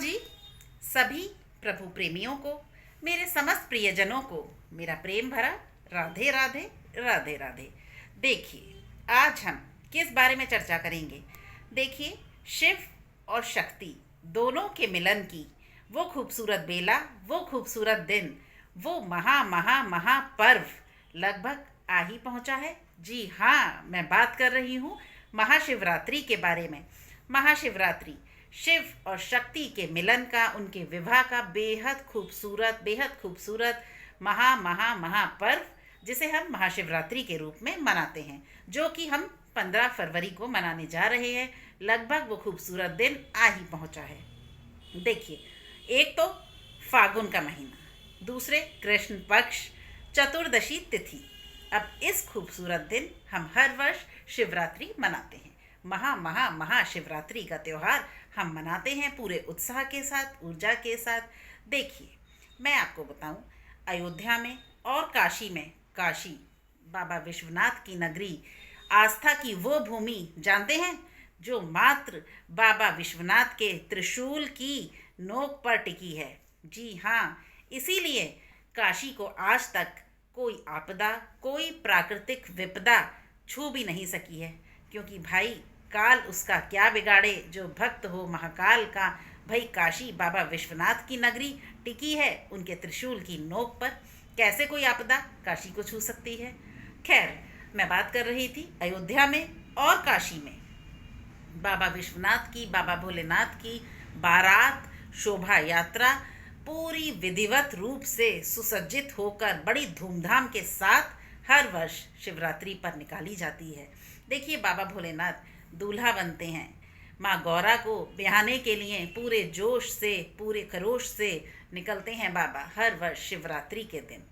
जी, सभी प्रभु प्रेमियों को, मेरे समस्त प्रियजनों को मेरा प्रेम भरा राधे राधे राधे राधे। देखिए, आज हम किस बारे में चर्चा करेंगे। देखिए, शिव और शक्ति दोनों के मिलन की वो खूबसूरत बेला, वो खूबसूरत दिन, वो महा महा महापर्व लगभग आ ही पहुंचा है। जी हाँ, मैं बात कर रही हूँ महाशिवरात्रि के बारे में। महाशिवरात्रि शिव और शक्ति के मिलन का, उनके विवाह का बेहद खूबसूरत महा महा महापर्व, जिसे हम महाशिवरात्रि के रूप में मनाते हैं, जो कि हम 15 फरवरी को मनाने जा रहे हैं। लगभग वो खूबसूरत दिन आ ही पहुंचा है। देखिए, एक तो फागुन का महीना, दूसरे कृष्ण पक्ष चतुर्दशी तिथि। अब इस खूबसूरत दिन हम हर वर्ष शिवरात्रि मनाते हैं। महाशिवरात्रि का त्यौहार हम मनाते हैं पूरे उत्साह के साथ, ऊर्जा के साथ। देखिए, मैं आपको बताऊं, अयोध्या में और काशी में, काशी बाबा विश्वनाथ की नगरी, आस्था की वो भूमि जानते हैं, जो मात्र बाबा विश्वनाथ के त्रिशूल की नोक पर टिकी है। जी हाँ, इसीलिए काशी को आज तक कोई आपदा, कोई प्राकृतिक विपदा छू भी नहीं सकी है, क्योंकि भाई काल उसका क्या बिगाड़े, जो भक्त हो महाकाल का। भाई काशी बाबा विश्वनाथ की नगरी टिकी है उनके त्रिशूल की नोक पर, कैसे कोई आपदा काशी को छू सकती है। खैर, मैं बात कर रही थी अयोध्या में और काशी में बाबा विश्वनाथ की, बाबा भोलेनाथ की बारात शोभा यात्रा पूरी विधिवत रूप से सुसज्जित होकर बड़ी धूमधाम के साथ हर वर्ष शिवरात्रि पर निकाली जाती है। देखिए, बाबा भोलेनाथ दूल्हा बनते हैं, माँ गौरा को ब्याहने के लिए पूरे जोश से, पूरे खरोश से निकलते हैं बाबा हर वर्ष शिवरात्रि के दिन।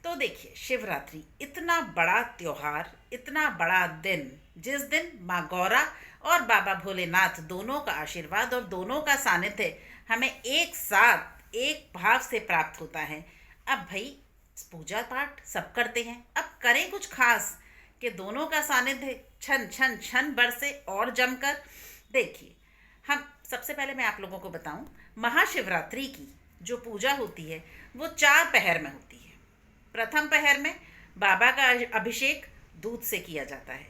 तो देखिए, शिवरात्रि इतना बड़ा त्योहार, इतना बड़ा दिन, जिस दिन माँ गौरा और बाबा भोलेनाथ दोनों का आशीर्वाद और दोनों का सानिध्य हमें एक साथ, एक भाव से प्राप्त होता है। अब भाई पूजा पाठ सब करते हैं, अब करें कुछ खास कि दोनों का सानिध्य छन छन छन बरसे और जमकर। देखिए, हम सबसे पहले मैं आप लोगों को बताऊं, महाशिवरात्रि की जो पूजा होती है वो 4 पहर में होती है। प्रथम पहर में बाबा का अभिषेक दूध से किया जाता है।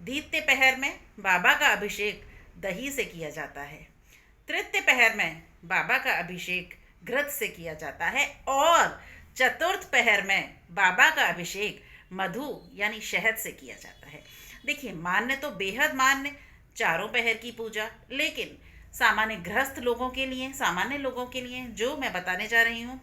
द्वितीय पहर में बाबा का अभिषेक दही से किया जाता है। तृतीय पहर में बाबा का अभिषेक घृत से किया जाता है। और चतुर्थ पहर में बाबा का अभिषेक मधु यानी शहद से किया जाता है। देखिए, मान्य तो बेहद मान्य चारों पहर की पूजा, लेकिन सामान्य गृहस्थ लोगों के लिए, सामान्य लोगों के लिए जो मैं बताने जा रही हूँ,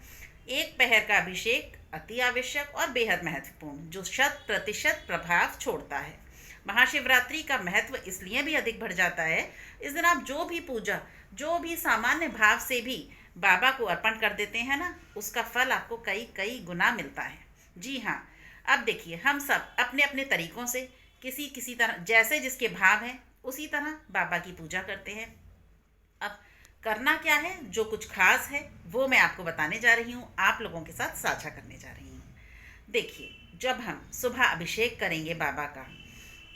एक पहर का अभिषेक अति आवश्यक और बेहद महत्वपूर्ण, जो 100% प्रभाव छोड़ता है। महाशिवरात्रि का महत्व इसलिए भी अधिक बढ़ जाता है, इस दिन आप जो भी पूजा, जो भी सामान्य भाव से भी बाबा को अर्पण कर देते हैं ना, उसका फल आपको कई कई गुना मिलता है। जी हाँ, अब देखिए, हम सब अपने अपने तरीक़ों से किसी किसी तरह, जैसे जिसके भाव हैं उसी तरह बाबा की पूजा करते हैं। अब करना क्या है, जो कुछ खास है वो मैं आपको बताने जा रही हूँ, आप लोगों के साथ साझा करने जा रही हूँ। देखिए, जब हम सुबह अभिषेक करेंगे बाबा का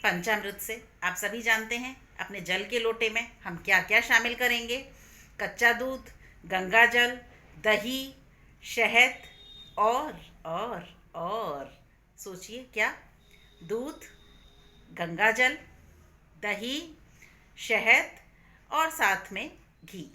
पंचामृत से, आप सभी जानते हैं अपने जल के लोटे में हम क्या क्या शामिल करेंगे। कच्चा दूध, गंगा जल, दही, शहद और सोचिए क्या, दूध, गंगा जल, दही, शहद और साथ में घी।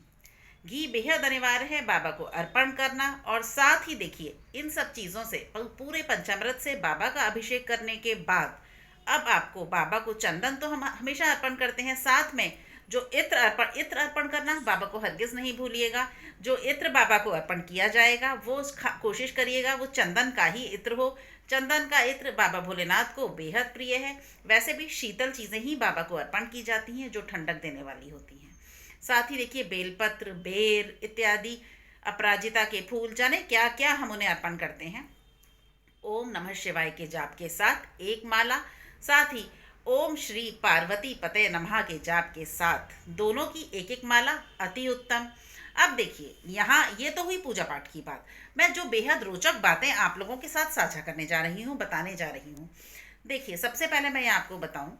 घी बेहद अनिवार्य है बाबा को अर्पण करना। और साथ ही देखिए, इन सब चीज़ों से, पूरे पंचामृत से बाबा का अभिषेक करने के बाद अब आपको बाबा को चंदन तो हम हमेशा अर्पण करते हैं, साथ में जो इत्र अर्पण करना बाबा को हरगिज़ नहीं भूलिएगा। जो इत्र बाबा को अर्पण किया जाएगा वो कोशिश करिएगा वो चंदन का ही इत्र हो। चंदन का इत्र बाबा भोलेनाथ को बेहद प्रिय है। वैसे भी शीतल चीज़ें ही बाबा को अर्पण की जाती हैं, जो ठंडक देने वाली होती हैं। साथ ही देखिए, बेलपत्र, बेर इत्यादि, अपराजिता के फूल, जाने क्या क्या हम उन्हें अर्पण करते हैं। ओम नमः शिवाय के जाप के साथ एक माला, साथ ही ओम श्री पार्वती पते नमः के जाप के साथ दोनों की एक एक माला, अति उत्तम। अब देखिए, यहाँ ये तो हुई पूजा पाठ की बात। मैं जो बेहद रोचक बातें आप लोगों के साथ साझा करने जा रही हूँ, बताने जा रही हूँ। देखिए, सबसे पहले मैं आपको बताऊँ,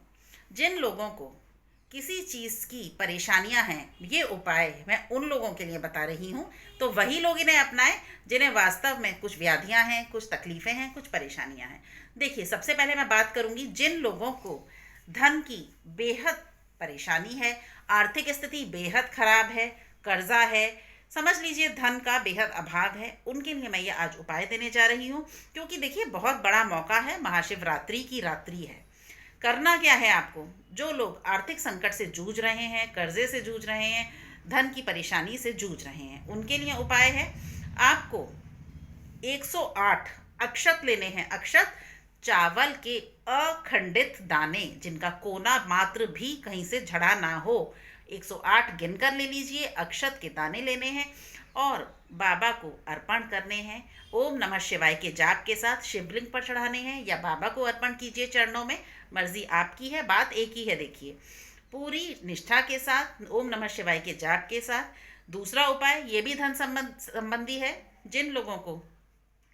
जिन लोगों को किसी चीज़ की परेशानियां हैं, ये उपाय मैं उन लोगों के लिए बता रही हूँ, तो वही लोग इन्हें अपनाएं जिन्हें वास्तव में कुछ व्याधियां हैं, कुछ तकलीफ़ें हैं, कुछ परेशानियां हैं। देखिए, सबसे पहले मैं बात करूंगी जिन लोगों को धन की बेहद परेशानी है, आर्थिक स्थिति बेहद खराब है, कर्जा है, समझ लीजिए धन का बेहद अभाव है, उनके लिए मैं ये आज उपाय देने जा रही हूँ। क्योंकि देखिए, बहुत बड़ा मौका है, महाशिवरात्रि की रात्रि है। करना क्या है आपको, जो लोग आर्थिक संकट से जूझ रहे हैं, कर्जे से जूझ रहे हैं, धन की परेशानी से जूझ रहे हैं, उनके लिए उपाय है आपको 108 अक्षत लेने हैं। अक्षत चावल के अखंडित दाने, जिनका कोना मात्र भी कहीं से झड़ा ना हो। 108 गिनकर ले लीजिए, अक्षत के दाने लेने हैं और बाबा को अर्पण करने हैं। ओम नमः शिवाय के जाप के साथ शिवलिंग पर चढ़ाने हैं या बाबा को अर्पण कीजिए चरणों में, मर्जी आपकी है, बात एक ही है। देखिए, पूरी निष्ठा के साथ ओम नमः शिवाय के जाप के साथ। दूसरा उपाय ये भी धन संबंधी है। जिन लोगों को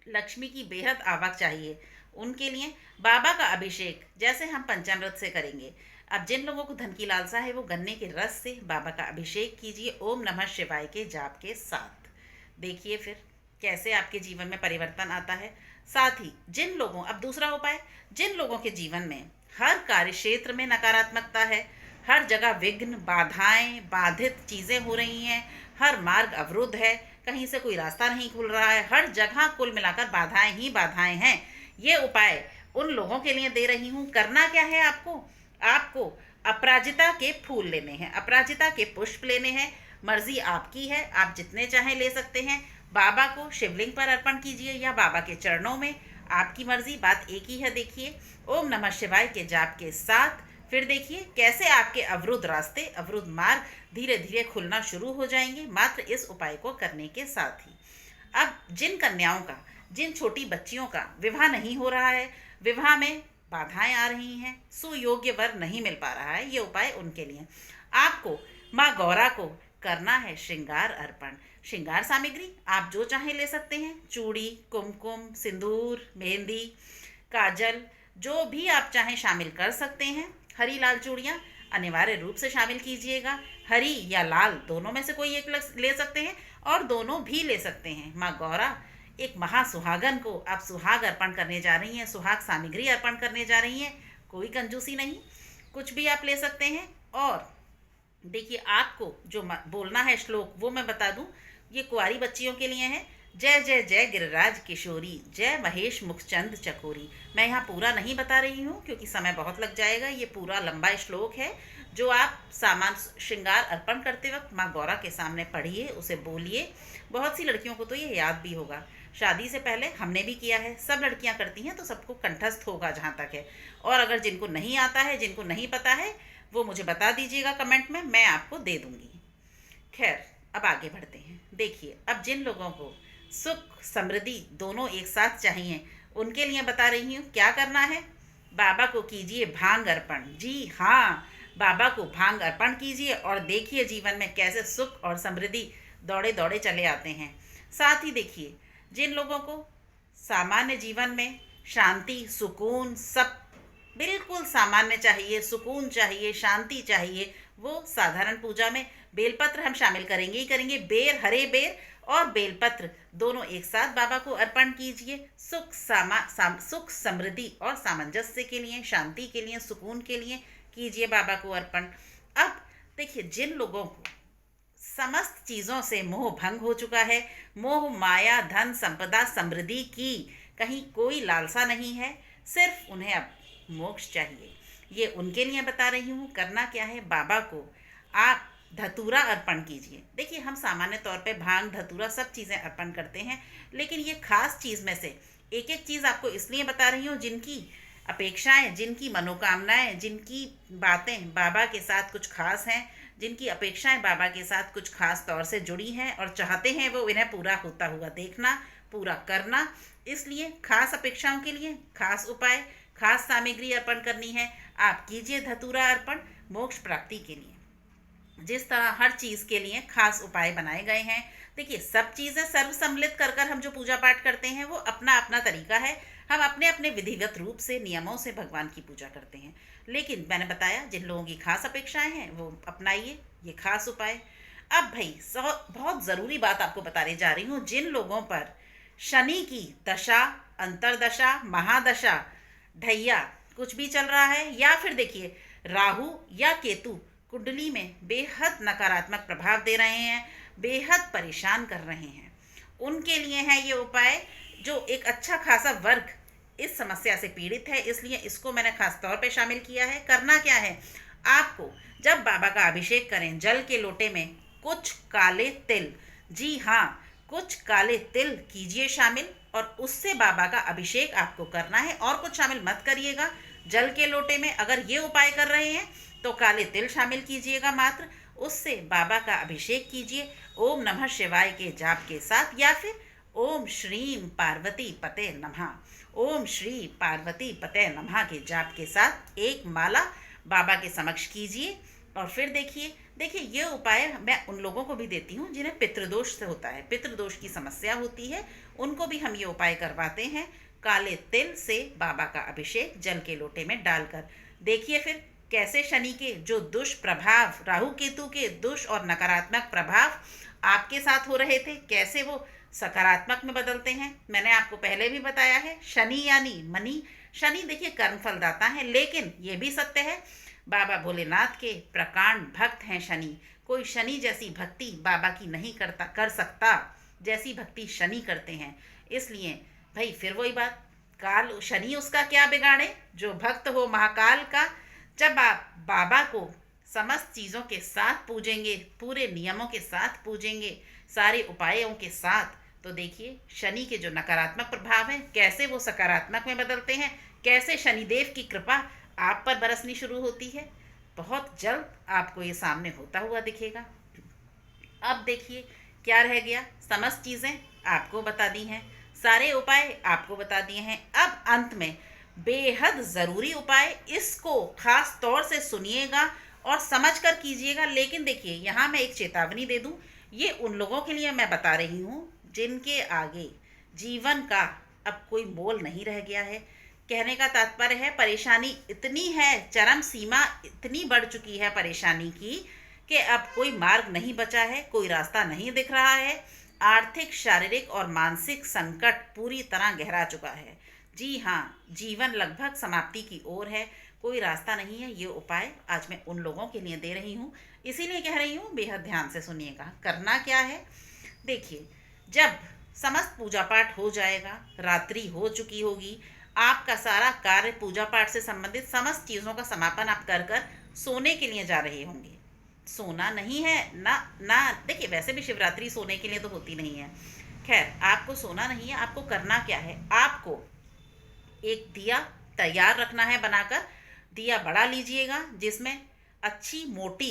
लक्ष्मी की बेहद आवक चाहिए, उनके लिए बाबा का अभिषेक जैसे हम पंचामृत से करेंगे। अब जिन लोगों को धन की लालसा है, वो गन्ने के रस से बाबा का अभिषेक कीजिए ओम नमः शिवाय के जाप के साथ। देखिए फिर कैसे आपके जीवन में परिवर्तन आता है। साथ ही जिन लोगों, अब दूसरा उपाय, जिन लोगों के जीवन में हर कार्य क्षेत्र में नकारात्मकता है, हर जगह विघ्न, बाधाएं, बाधित चीज़ें हो रही हैं, हर मार्ग अवरुद्ध है, कहीं से कोई रास्ता नहीं खुल रहा है, हर जगह कुल मिलाकर बाधाएं ही बाधाएं हैं, ये उपाय उन लोगों के लिए दे रही हूँ। करना क्या है आपको, आपको अपराजिता के फूल लेने हैं, अपराजिता के पुष्प लेने हैं, मर्जी आपकी है, आप जितने चाहें ले सकते हैं। बाबा को शिवलिंग पर अर्पण कीजिए या बाबा के चरणों में, आपकी मर्जी, बात एक ही है। देखिए, ओम नमः शिवाय के जाप के साथ फिर देखिए कैसे आपके अवरुद्ध रास्ते, अवरुद्ध मार्ग धीरे धीरे खुलना शुरू हो जाएंगे, मात्र इस उपाय को करने के साथ ही। अब जिन कन्याओं का, जिन छोटी बच्चियों का विवाह नहीं हो रहा है, विवाह में बाधाएं आ रही हैं, सुयोग्य वर नहीं मिल पा रहा है, ये उपाय उनके लिए। आपको माँ गौरा को करना है श्रृंगार अर्पण। श्रृंगार सामग्री आप जो चाहे ले सकते हैं, चूड़ी, कुमकुम, सिंदूर, मेहंदी, काजल, जो भी आप चाहें शामिल कर सकते हैं। हरी लाल चूड़ियाँ अनिवार्य रूप से शामिल कीजिएगा, हरी या लाल दोनों में से कोई एक ले सकते हैं और दोनों भी ले सकते हैं। माँ गौरा एक महासुहागन को आप सुहाग अर्पण करने जा रही हैं, सुहाग सामग्री अर्पण करने जा रही हैं, कोई कंजूसी नहीं, कुछ भी आप ले सकते हैं। और देखिए, आपको जो बोलना है श्लोक वो मैं बता दूं, ये कुंवारी बच्चियों के लिए है। जय जय जय गिरिराज किशोरी, जय महेश मुखचंद चकोरी। मैं यहाँ पूरा नहीं बता रही हूँ क्योंकि समय बहुत लग जाएगा, ये पूरा लंबा श्लोक है जो आप सामान श्रृंगार अर्पण करते वक्त माँ गौरा के सामने पढ़िए, उसे बोलिए। बहुत सी लड़कियों को तो ये याद भी होगा, शादी से पहले हमने भी किया है, सब लड़कियां करती हैं, तो सबको कंठस्थ होगा जहाँ तक है। और अगर जिनको नहीं आता है, जिनको नहीं पता है, वो मुझे बता दीजिएगा कमेंट में, मैं आपको दे दूँगी। खैर, अब आगे बढ़ते हैं। देखिए, अब जिन लोगों को सुख समृद्धि दोनों एक साथ चाहिए, उनके लिए बता रही हूँ क्या करना है। बाबा को कीजिए भांग अर्पण। जी हाँ, बाबा को भांग अर्पण कीजिए और देखिए जीवन में कैसे सुख और समृद्धि दौड़े दौड़े चले आते हैं। साथ ही देखिए, जिन लोगों को सामान्य जीवन में शांति, सुकून, सब बिल्कुल सामान्य चाहिए, सुकून चाहिए, शांति चाहिए, वो साधारण पूजा में बेलपत्र हम शामिल करेंगे ही करेंगे। बेर, हरे बेर और बेलपत्र दोनों एक साथ बाबा को अर्पण कीजिए। सुख समृद्धि और सामंजस्य के लिए, शांति के लिए, सुकून के लिए कीजिए बाबा को अर्पण। अब देखिए, जिन लोगों को समस्त चीज़ों से मोह भंग हो चुका है, मोह माया धन संपदा समृद्धि की कहीं कोई लालसा नहीं है, सिर्फ उन्हें अब मोक्ष चाहिए, ये उनके लिए बता रही हूँ। करना क्या है, बाबा को आप धतूरा अर्पण कीजिए। देखिए, हम सामान्य तौर पे भांग, धतूरा सब चीज़ें अर्पण करते हैं, लेकिन ये खास चीज़ में से एक एक चीज़ आपको इसलिए बता रही हूँ जिनकी अपेक्षाएं, जिनकी मनोकामनाएं, जिनकी बातें बाबा के साथ कुछ खास हैं, जिनकी अपेक्षाएं बाबा के साथ कुछ खास तौर से जुड़ी हैं और चाहते हैं वो इन्हें पूरा होता हुआ देखना, पूरा करना। इसलिए खास अपेक्षाओं के लिए खास उपाय, खास सामग्री अर्पण करनी है। आप कीजिए धतूरा अर्पण मोक्ष प्राप्ति के लिए। जिस तरह हर चीज़ के लिए खास उपाय बनाए गए हैं। देखिए, सब चीज़ें सर्व सम्मिलित कर हम जो पूजा पाठ करते हैं वो अपना अपना तरीका है। हम अपने अपने विधिवत रूप से नियमों से भगवान की पूजा करते हैं। लेकिन मैंने बताया जिन लोगों की खास अपेक्षाएं हैं वो अपनाइए ये खास उपाय। अब भाई बहुत ज़रूरी बात आपको बताने जा रही हूँ। जिन लोगों पर शनि की दशा, अंतरदशा, महादशा, ढैया कुछ भी चल रहा है, या फिर देखिए राहु या केतु कुंडली में बेहद नकारात्मक प्रभाव दे रहे हैं, बेहद परेशान कर रहे हैं, उनके लिए है ये उपाय। जो एक अच्छा खासा वर्ग इस समस्या से पीड़ित है, इसलिए इसको मैंने खास तौर पे शामिल किया है। करना क्या है, आपको जब बाबा का अभिषेक करें, जल के लोटे में कुछ काले तिल, जी हाँ, कुछ काले तिल कीजिए शामिल, और उससे बाबा का अभिषेक आपको करना है। और कुछ शामिल मत करिएगा। जल के लोटे में अगर ये उपाय कर रहे हैं तो काले तिल शामिल कीजिएगा मात्र, उससे बाबा का अभिषेक कीजिए ओम नमः शिवाय के जाप के साथ, या फिर ओम श्रीम पार्वती पते नमः, ओम श्री पार्वती पते नमः के जाप के साथ एक माला बाबा के समक्ष कीजिए। और फिर देखिए देखिए ये उपाय मैं उन लोगों को भी देती हूँ जिन्हें पितृदोष से होता है, पितृदोष की समस्या होती है, उनको भी हम ये उपाय करवाते हैं। काले तिल से बाबा का अभिषेक जल के लोटे में डालकर देखिए फिर कैसे शनि के जो दुष्प्रभाव, राहु केतु के दुष् और नकारात्मक प्रभाव आपके साथ हो रहे थे, कैसे वो सकारात्मक में बदलते हैं। मैंने आपको पहले भी बताया है, शनि यानी मनी, शनि देखिए कर्म फलदाता है, लेकिन ये भी सत्य है बाबा भोलेनाथ के प्रकांड भक्त हैं शनि। कोई शनि जैसी भक्ति बाबा की नहीं कर सकता जैसी भक्ति शनि करते हैं। इसलिए भाई फिर वही बात, काल शनि उसका क्या बिगाड़े जो भक्त हो महाकाल का। जब आप बाबा को समस्त चीज़ों के साथ पूजेंगे, पूरे नियमों के साथ पूजेंगे, सारे उपायों के साथ, तो देखिए शनि के जो नकारात्मक प्रभाव हैं कैसे वो सकारात्मक में बदलते हैं, कैसे शनिदेव की कृपा आप पर बरसनी शुरू होती है। बहुत जल्द आपको ये सामने होता हुआ दिखेगा। अब देखिए क्या रह गया, समस्त चीज़ें आपको बता दी हैं, सारे उपाय आपको बता दिए हैं। अब अंत में बेहद ज़रूरी उपाय, इसको खास तौर से सुनिएगा और समझ कर कीजिएगा। लेकिन देखिए यहाँ मैं एक चेतावनी दे दूँ, ये उन लोगों के लिए मैं बता रही हूँ जिनके आगे जीवन का अब कोई मोल नहीं रह गया है। कहने का तात्पर्य है परेशानी इतनी है, चरम सीमा इतनी बढ़ चुकी है परेशानी की कि अब कोई मार्ग नहीं बचा है, कोई रास्ता नहीं दिख रहा है। आर्थिक, शारीरिक और मानसिक संकट पूरी तरह गहरा चुका है। जी हाँ, जीवन लगभग समाप्ति की ओर है, कोई रास्ता नहीं है। ये उपाय आज मैं उन लोगों के लिए दे रही हूँ, इसीलिए कह रही हूँ बेहद ध्यान से सुनिएगा। करना क्या है, देखिए जब समस्त पूजा पाठ हो जाएगा, रात्रि हो चुकी होगी, आपका सारा कार्य पूजा पाठ से संबंधित समस्त चीज़ों का समापन आप कर कर सोने के लिए जा रहे होंगे। सोना नहीं है ना, देखिए वैसे भी शिवरात्रि सोने के लिए तो होती नहीं है। खैर आपको सोना नहीं है, आपको करना क्या है, आपको एक दिया तैयार रखना है बनाकर। दिया बड़ा लीजिएगा जिसमें अच्छी मोटी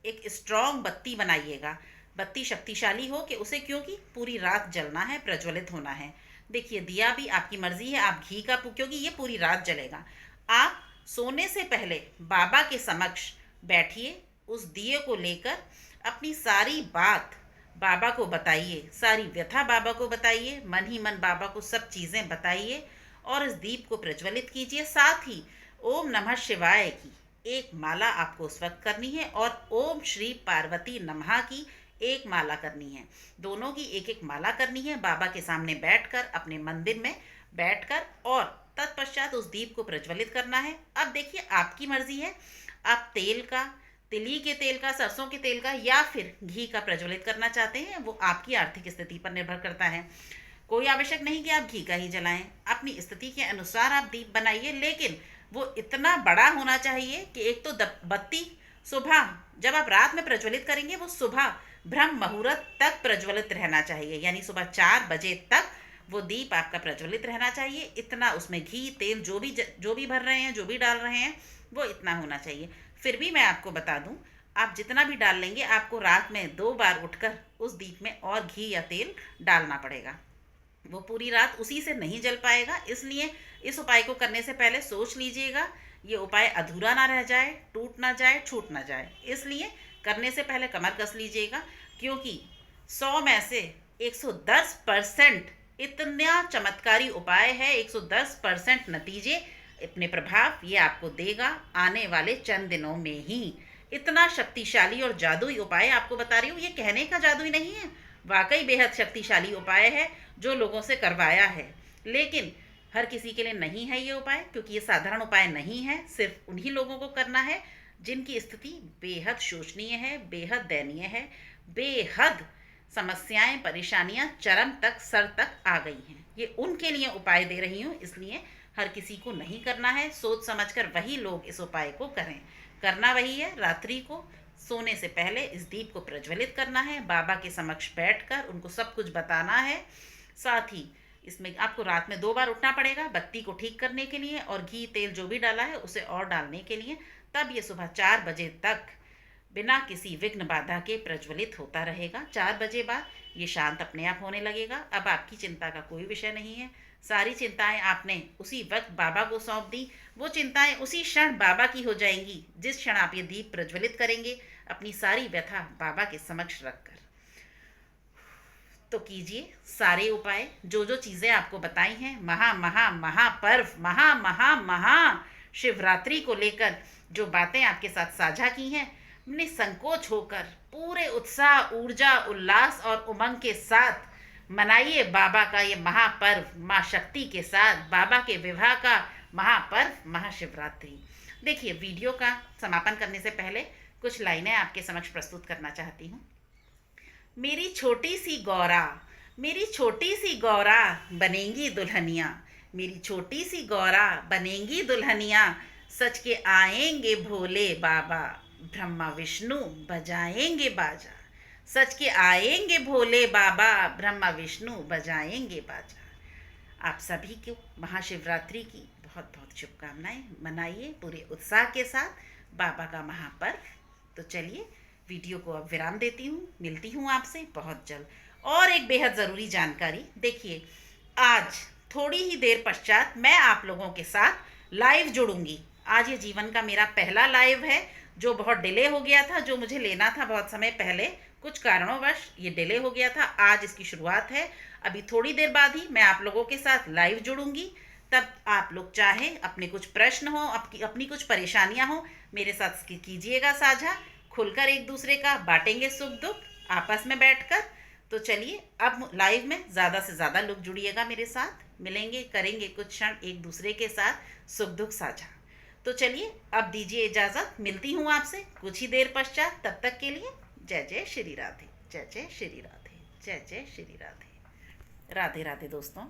एक स्ट्रॉन्ग बत्ती बनाइएगा। बत्ती शक्तिशाली हो कि उसे क्योंकि पूरी रात जलना है, प्रज्वलित होना है। देखिए दिया भी आपकी मर्जी है, आप घी का, क्योंकि ये पूरी रात जलेगा। आप सोने से पहले बाबा के समक्ष बैठिए, उस दिए को लेकर अपनी सारी बात बाबा को बताइए, सारी व्यथा बाबा को बताइए, मन ही मन बाबा को सब चीज़ें बताइए और इस दीप को प्रज्वलित कीजिए। साथ ही ओम नमः शिवाय की एक माला आपको उस वक्त करनी है और ओम श्री पार्वती नमः की एक माला करनी है। दोनों की एक एक माला करनी है, बाबा के सामने बैठकर, अपने मंदिर में बैठकर, और तत्पश्चात उस दीप को प्रज्वलित करना है। अब देखिए आपकी मर्जी है, आप तेल का, तिली के तेल का, सरसों के तेल का या फिर घी का प्रज्वलित करना चाहते हैं, वो आपकी आर्थिक स्थिति पर निर्भर करता है। कोई आवश्यक नहीं कि आप घी का ही जलाएं, अपनी स्थिति के अनुसार आप दीप बनाइए, लेकिन वो इतना बड़ा होना चाहिए कि एक तो बत्ती सुबह, जब आप रात में प्रज्वलित करेंगे, वो सुबह ब्रह्म मुहूर्त तक प्रज्वलित रहना चाहिए, यानी सुबह 4 बजे तक वो दीप आपका प्रज्वलित रहना चाहिए। इतना उसमें घी तेल जो भी भर रहे हैं, जो भी डाल रहे हैं, वो इतना होना चाहिए। फिर भी मैं आपको बता दूं, आप जितना भी डाल लेंगे, आपको रात में 2 बार उठकर उस दीप में और घी या तेल डालना पड़ेगा। वो पूरी रात उसी से नहीं जल पाएगा। इसलिए इस उपाय को करने से पहले सोच लीजिएगा, ये उपाय अधूरा ना रह जाए, टूट ना जाए, छूट ना जाए। इसलिए करने से पहले कमर कस लीजिएगा, क्योंकि 100 में से 110% इतना चमत्कारी उपाय है, 110% नतीजे अपने प्रभाव ये आपको देगा आने वाले चंद दिनों में ही। इतना शक्तिशाली और जादुई उपाय आपको बता रही हूँ, ये कहने का जादुई नहीं है, वाकई बेहद शक्तिशाली उपाय है जो लोगों से करवाया है। लेकिन हर किसी के लिए नहीं है ये उपाय, क्योंकि ये साधारण उपाय नहीं है, सिर्फ उन्हीं लोगों को करना है जिनकी स्थिति बेहद शोचनीय है, बेहद दयनीय है, बेहद समस्याएं परेशानियां चरम तक सर तक आ गई हैं। ये उनके लिए उपाय दे रही हूँ, इसलिए हर किसी को नहीं करना है। सोच समझकर वही लोग इस उपाय को करें। करना वही है, रात्रि को सोने से पहले इस दीप को प्रज्वलित करना है, बाबा के समक्ष बैठकर उनको सब कुछ बताना है। साथ ही इसमें आपको रात में 2 बार उठना पड़ेगा बत्ती को ठीक करने के लिए, और घी तेल जो भी डाला है उसे और डालने के लिए। तब ये सुबह 4 बजे तक बिना किसी विघ्न बाधा के प्रज्वलित होता रहेगा। 4 बजे बाद ये शांत अपने आप होने लगेगा। अब आपकी चिंता का कोई विषय नहीं है, सारी चिंताएं आपने उसी वक्त बाबा को सौंप दी। वो चिंताएं उसी क्षण बाबा की हो जाएंगी जिस क्षण आप ये दीप प्रज्वलित करेंगे, अपनी सारी व्यथा बाबा के समक्ष रखकर। तो कीजिए सारे उपाय, जो जो चीज़ें आपको बताई हैं, महापर्व, महा शिवरात्रि को लेकर जो बातें आपके साथ साझा की हैं, निसंकोच होकर पूरे उत्साह, ऊर्जा, उल्लास और उमंग के साथ मनाइए बाबा का ये महापर्व, माँ शक्ति के साथ बाबा के विवाह का महापर्व महाशिवरात्रि। देखिए, वीडियो का समापन करने से पहले कुछ लाइनें आपके समक्ष प्रस्तुत करना चाहती हूँ। मेरी छोटी सी गौरा, मेरी छोटी सी गौरा बनेंगी दुल्हनिया, मेरी छोटी सी गौरा बनेंगी दुल्हनिया, सच के आएंगे भोले बाबा, ब्रह्मा विष्णु बजाएंगे बाजा, सच के आएंगे भोले बाबा, ब्रह्मा विष्णु बजाएंगे बाजा। आप सभी को महाशिवरात्रि की बहुत बहुत शुभकामनाएं। मनाइए पूरे उत्साह के साथ बाबा का महापर्व। तो चलिए वीडियो को अब विराम देती हूँ, मिलती हूँ आपसे बहुत जल्द। और एक बेहद ज़रूरी जानकारी, देखिए आज थोड़ी ही देर पश्चात मैं आप लोगों के साथ लाइव जुड़ूंगी। आज ये जीवन का मेरा पहला लाइव है, जो बहुत डिले हो गया था, जो मुझे लेना था बहुत समय पहले, कुछ कारणों ये डिले हो गया था। आज इसकी शुरुआत है। अभी थोड़ी देर बाद ही मैं आप लोगों के साथ लाइव जुड़ूंगी। तब आप लोग चाहे अपने कुछ प्रश्न हो, अपनी कुछ परेशानियां हो, मेरे साथ कीजिएगा साझा, खुलकर एक दूसरे का बांटेंगे सुख दुख आपस में बैठकर। तो चलिए अब लाइव में ज़्यादा से ज़्यादा लोग जुड़िएगा मेरे साथ, मिलेंगे, करेंगे कुछ क्षण एक दूसरे के साथ सुख दुख साझा। तो चलिए अब दीजिए इजाज़त, मिलती हूँ आपसे कुछ ही देर पश्चात। तब तक के लिए जय जय श्री राधे, जय जय श्री राधे, जय जय श्री राधे। राधे राधे दोस्तों।